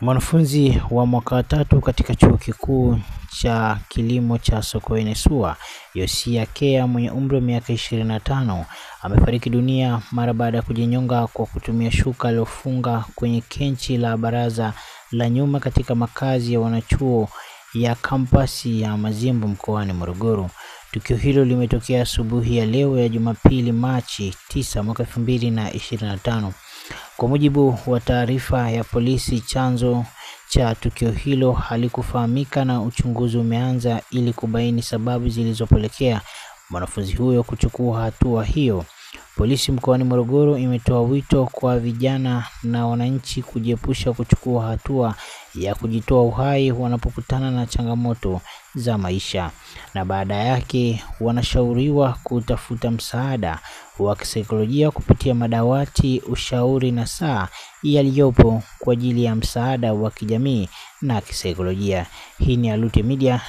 Mwanafunzi wa mwaka wa 3 katika chuo kikuu cha kilimo cha Sokoine SUA, Yosia Kea mwenye umri wa miaka 25 amefariki dunia mara baada ya kujinyonga kwa kutumia shuka aliyofunga kwenye kenchi la baraza la nyuma katika makazi ya wanachuo ya kampasi ya Mazimbu mkoani Morogoro. Tukio hilo limetokea asubuhi ya leo ya Jumapili Machi 9 mwaka 2025. Kwa mujibu wa taarifa ya polisi, chanzo cha tukio hilo halikufahamika na uchunguzi umeanza ili kubaini sababu zilizopelekea mwanafunzi huyo kuchukua hatua hiyo. Polisi mkoani Morogoro imetoa wito kwa vijana na wananchi kujiepusha kuchukua hatua ya kujitoa uhai wanapokutana na changamoto za maisha, na baada yake wanashauriwa kutafuta msaada wa kisaikolojia kupitia madawati ushauri na saa yaliyopo kwa ajili ya msaada wa kijamii na kisaikolojia. Hii ni Alute Media.